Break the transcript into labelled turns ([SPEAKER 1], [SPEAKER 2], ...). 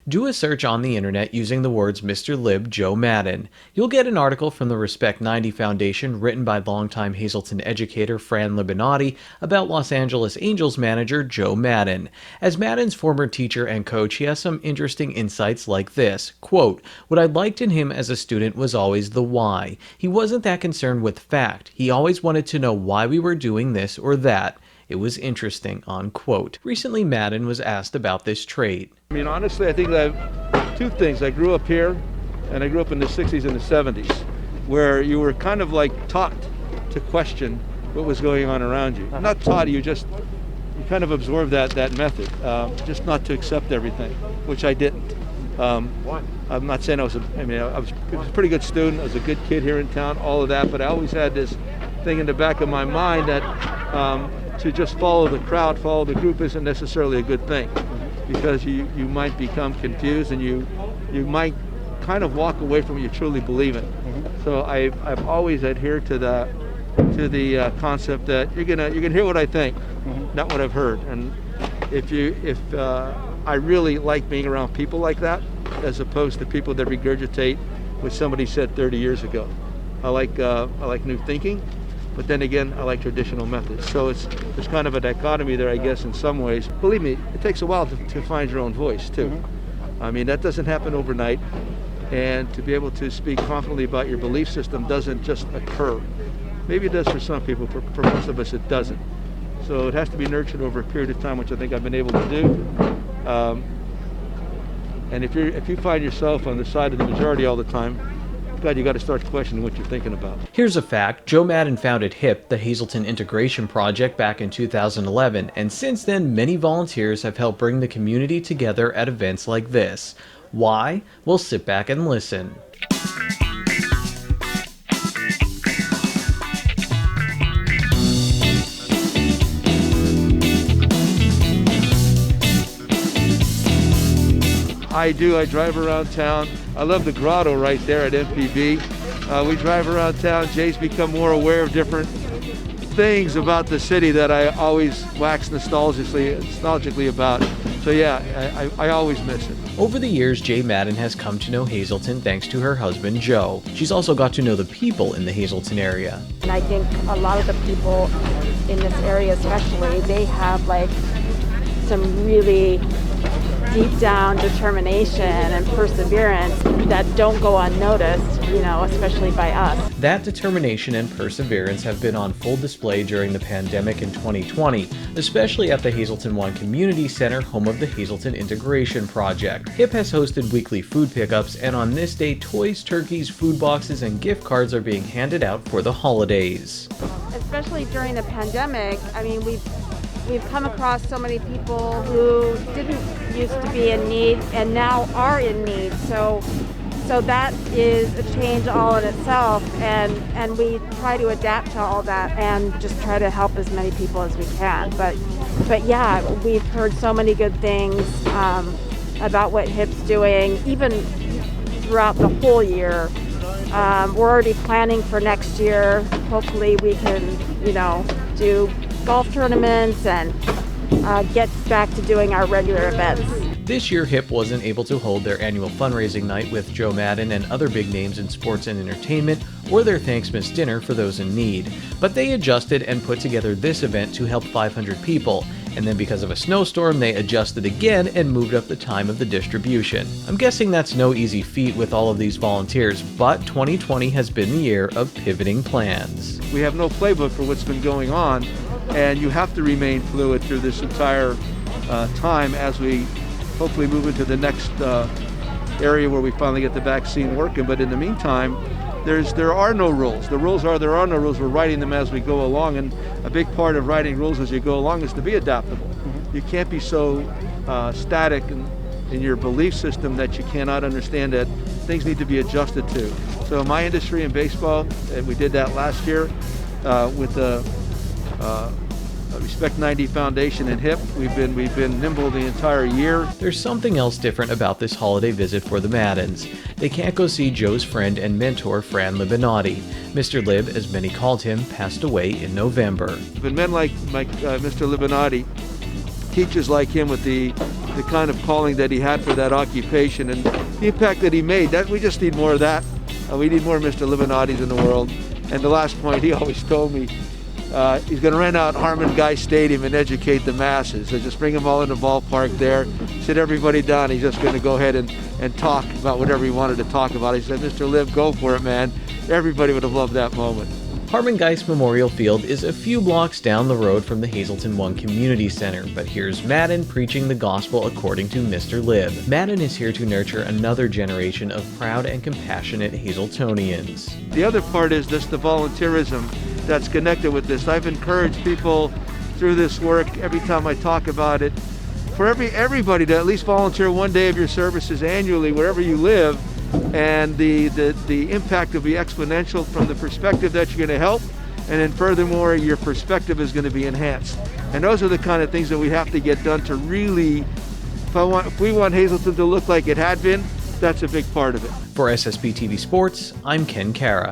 [SPEAKER 1] Do a search on the internet using the words Mr. Lib Joe Maddon. You'll get an article from the Respect 90 Foundation written by longtime Hazleton educator Fran Libinati about Los Angeles Angels manager Joe Maddon. As Maddon's former teacher and coach, he has some interesting insights like this. Quote, "What I liked in him as a student was always the why. He wasn't that concerned with fact. He always wanted to know why we were doing this or that. It was interesting," unquote. Recently, Maddon was asked about this trait.
[SPEAKER 2] I mean, honestly, I think that I have two things. I grew up here, and I grew up in the 60s and the 70s, where you were kind of like taught to question what was going on around you. Not taught, you kind of absorbed that method, just not to accept everything, which I didn't.
[SPEAKER 3] Why?
[SPEAKER 2] I'm not saying I was a pretty good student, I was a good kid here in town, all of that, but I always had this thing in the back of my mind that to just follow the crowd, follow the group isn't necessarily a good thing, because you might become confused and you might kind of walk away from what you truly believe in. So I've always adhered to the concept that you're gonna hear what I think, not what I've heard. And if I really like being around people like that, as opposed to people that regurgitate what somebody said 30 years ago. I like new thinking. But then again, I like traditional methods. So there's kind of a dichotomy there, I guess, in some ways. Believe me, it takes a while to find your own voice, too. I mean, that doesn't happen overnight. And to be able to speak confidently about your belief system doesn't just occur. Maybe it does for some people, for most of us it doesn't. So it has to be nurtured over a period of time, which I think I've been able to do. And if you find yourself on the side of the majority all the time, God, you got to start questioning what you're thinking about.
[SPEAKER 1] Here's a fact. Joe Maddon founded HIP, the Hazleton Integration Project, back in 2011, and since then many volunteers have helped bring the community together at events like this. Why? Well, sit back and listen.
[SPEAKER 2] I drive around town. I love the grotto right there at MPB. We drive around town. Jay's become more aware of different things about the city that I always wax nostalgically about. So yeah, I always miss it.
[SPEAKER 1] Over the years, Jaye Maddon has come to know Hazleton thanks to her husband, Joe. She's also got to know the people in the Hazleton area.
[SPEAKER 4] And I think a lot of the people in this area especially, they have like some really deep down determination and perseverance that don't go unnoticed, especially by us.
[SPEAKER 1] That determination and perseverance have been on full display during the pandemic in 2020, especially at the Hazleton One Community Center, home of the Hazleton Integration Project. HIP has hosted weekly food pickups, and on this day, toys, turkeys, food boxes, and gift cards are being handed out for the holidays.
[SPEAKER 4] Especially during the pandemic, I mean, we've come across so many people who didn't used to be in need and now are in need. So that is a change all in itself, and we try to adapt to all that and just try to help as many people as we can. But yeah, we've heard so many good things about what HIP's doing, even throughout the whole year. We're already planning for next year. Hopefully we can, do golf tournaments and get back to doing our regular events.
[SPEAKER 1] This year, HIP wasn't able to hold their annual fundraising night with Joe Maddon and other big names in sports and entertainment, or their Thanksmas dinner for those in need. But they adjusted and put together this event to help 500 people, and then because of a snowstorm, they adjusted again and moved up the time of the distribution. I'm guessing that's no easy feat with all of these volunteers, but 2020 has been the year of pivoting plans.
[SPEAKER 2] We have no playbook for what's been going on, and you have to remain fluid through this entire time as we hopefully move into the next area where we finally get the vaccine working. But in the meantime, there are no rules. The rules are there are no rules. We're writing them as we go along, and a big part of writing rules as you go along is to be adaptable. You can't be so static in your belief system that you cannot understand that things need to be adjusted to. So my industry in baseball, and we did that last year with the Respect 90 Foundation and HIP. We've been nimble the entire year.
[SPEAKER 1] There's something else different about this holiday visit for the Maddons. They can't go see Joe's friend and mentor, Fran Libinati. Mr. Lib, as many called him, passed away in November.
[SPEAKER 2] But men like Mr. Libinati, teachers like him with the kind of calling that he had for that occupation and the impact that he made. That we just need more of that. We need more Mr. Libinottis in the world. And the last point, he always told me, he's going to rent out Harmon Guy Stadium and educate the masses. So just bring them all in the ballpark there, sit everybody down. He's just going to go ahead and talk about whatever he wanted to talk about. He said, Mr. Lib, go for it, man. Everybody would have loved that moment.
[SPEAKER 1] Harmon Geist Memorial Field is a few blocks down the road from the Hazleton One Community Center, but here's Maddon preaching the gospel according to Mr. Lib. Maddon is here to nurture another generation of proud and compassionate Hazletonians.
[SPEAKER 2] The other part is the volunteerism that's connected with this. I've encouraged people through this work every time I talk about it, for everybody to at least volunteer one day of your services annually wherever you live, and the impact will be exponential from the perspective that you're going to help, and then furthermore your perspective is going to be enhanced. And those are the kind of things that we have to get done to really, if we want Hazleton to look like it had been, that's a big part of it.
[SPEAKER 1] For SSPTV Sports, I'm Ken Kara.